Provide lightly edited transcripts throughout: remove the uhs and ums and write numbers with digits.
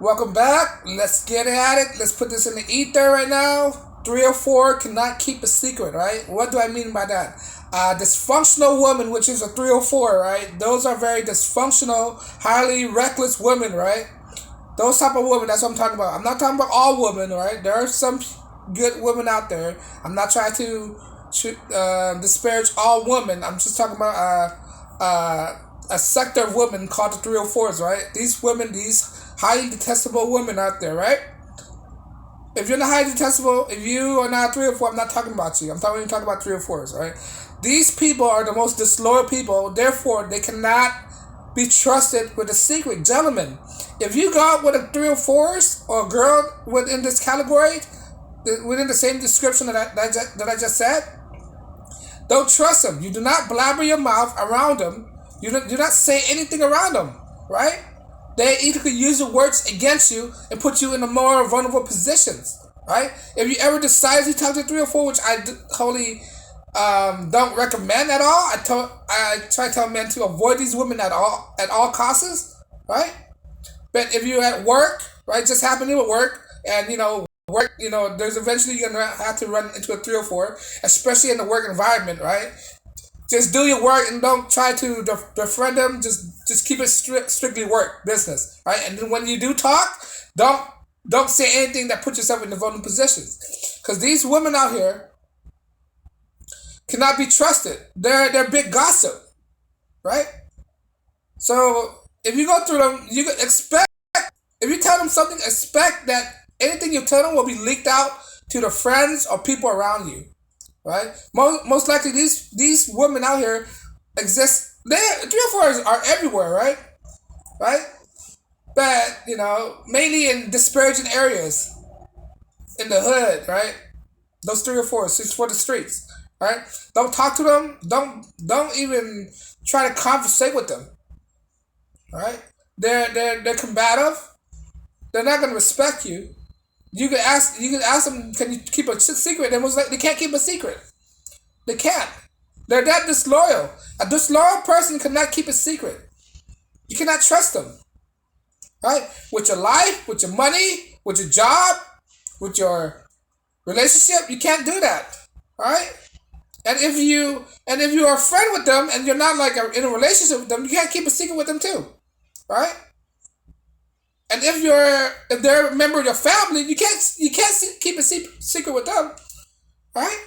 Welcome back. Let's get at it. Let's put this in the ether right now. 304 cannot keep a secret, right? What do I mean by that? Dysfunctional woman, which is a 304, right? Those are very dysfunctional, highly reckless women, right? Those type of women, that's what I'm talking about. I'm not talking about all women, right? There are some good women out there. I'm not trying to disparage all women. I'm just talking about a sector of women called the 304s, right? These women, these highly detestable women out there, right? If you're not highly detestable, if you are not 304, I'm not talking about you. I'm talking about 304s, right? These people are the most disloyal people. Therefore, they cannot be trusted with a secret. Gentlemen, if you go out with a 304s or a girl within this category, within the same description that I just said, don't trust them. You do not blabber your mouth around them. Do not say anything around them, right? They either could use your words against you and put you in a more vulnerable positions, right? If you ever decide to talk to 304, which I wholly don't recommend at all, I try to tell men to avoid these women at all costs, right? But if you're at work, right, just happening at work, and work, there's eventually you're gonna have to run into a 304, especially in the work environment, right? Just do your work and don't try to befriend them. Just keep it strictly work business, right? And then when you do talk, don't say anything that puts yourself in the vulnerable positions, because these women out here cannot be trusted. They're big gossip, right? So if you go through them, you can expect, if you tell them something, expect that anything you tell them will be leaked out to the friends or people around you, right? Most likely these women out here exist. They 304s are everywhere, right? Right? But mainly in disparaging areas in the hood, right? Those 304s, it's for the streets, right? Don't talk to them. Don't even try to conversate with them, right? They're combative. They're not gonna respect you. You can ask them, can you keep a secret? They most like they can't keep a secret. They can't. They're that disloyal. A disloyal person cannot keep a secret. You cannot trust them, right? With your life, with your money, with your job, with your relationship, you can't do that, right? And if you are a friend with them and you're not like in a relationship with them, you can't keep a secret with them too, right? And if they're a member of your family, you can't keep a secret with them, right?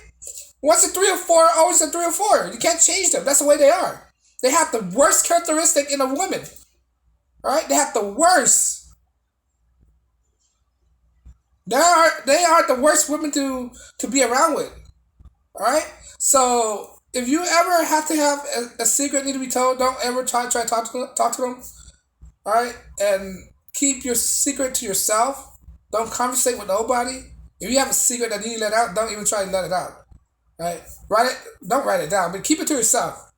Once a 304, always a 304. You can't change them. That's the way they are. They have the worst characteristic in a woman, right? They have the worst. They are the worst women to be around with, all right? So if you ever have to have a secret need to be told, don't ever try to talk to them, all right? And keep your secret to yourself. Don't conversate with nobody. If you have a secret that you need to let out, don't even try to let it out. Right? Write it. Don't write it down, but keep it to yourself.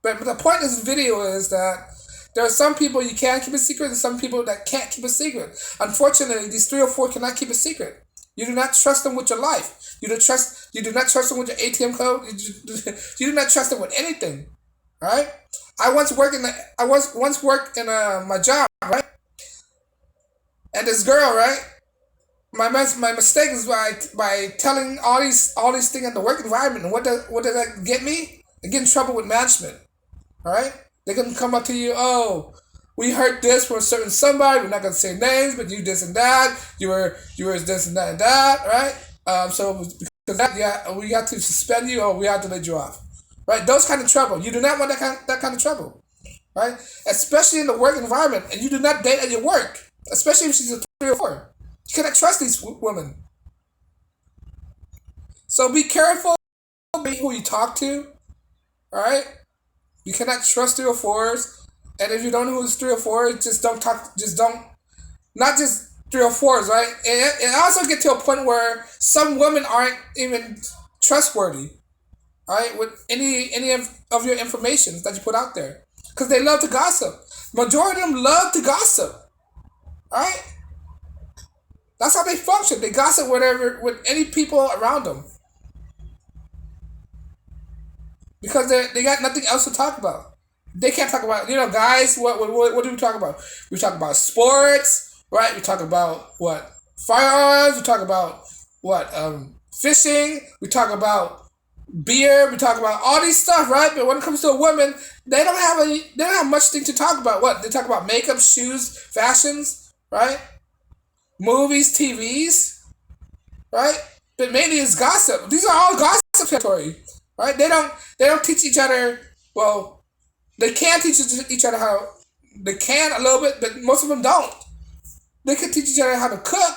But the point of this video is that there are some people you can keep a secret, and some people that can't keep a secret. Unfortunately, these 304 cannot keep a secret. You do not trust them with your life. You do not trust them with your ATM code. You do not trust them with anything. Right? I once worked in my job, right? And this girl, right? My mistake is by telling all these things in the work environment. And what does that get me? I get in trouble with management. All right, they can come up to you. Oh, we heard this from a certain somebody. We're not gonna say names, but you this and that. You were this and that, right? So because that, yeah, we got to suspend you or we have to let you off, right? Those kind of trouble. You do not want that kind of trouble, right? Especially in the work environment, and you do not date at your work, especially if she's a 304. You cannot trust these women. So be careful who you talk to. All right, you cannot trust 304s. And if you don't know who's 304s, just don't talk. Just don't. Not just 304s, right? And it also get to a point where some women aren't even trustworthy, all right, with any of your information that you put out there, because they love to gossip. Majority of them love to gossip, all right. That's how they function. They gossip with any people around them because they got nothing else to talk about. They can't talk about guys. What do we talk about? We talk about sports. right? We talk about what firearms. We talk about what fishing. We talk about beer. We talk about all these stuff, right? But when it comes to a woman, they don't have any. They don't have much thing to talk about. What they talk about: makeup, shoes, fashions, right? Movies, TVs, right? But mainly it's gossip. These are all gossip territory, right? They don't teach each other. Well, they can teach each other how. They can a little bit, but most of them don't. They can teach each other how to cook,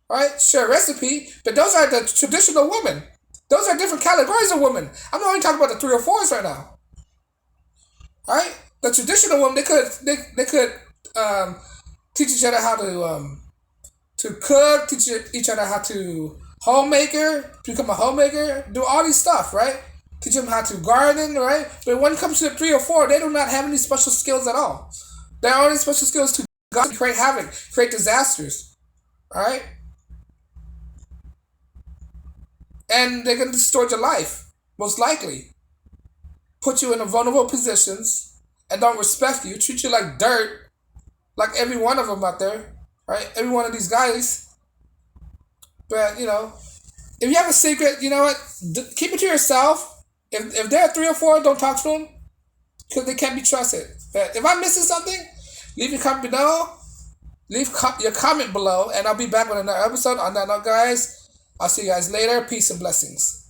right? Share a recipe, but those are the traditional women. Those are different categories of women. I'm not only talking about the three or fours right now, right? The traditional women they could um, teach each other how to cook, teach each other how to homemaker, become a homemaker, do all these stuff, right? Teach them how to garden, right? But when it comes to the three or four, they do not have any special skills at all. Their only special skills to create havoc, create disasters, all right? And they're gonna destroy your life, most likely. Put you in vulnerable positions and don't respect you, treat you like dirt, like every one of them out there, right? Every one of these guys. But if you have a secret, you know what? Keep it to yourself. If there are three or four, don't talk to them because they can't be trusted. But if I'm missing something, leave your comment below. Leave your comment below, and I'll be back with another episode. On that note, guys, I'll see you guys later. Peace and blessings.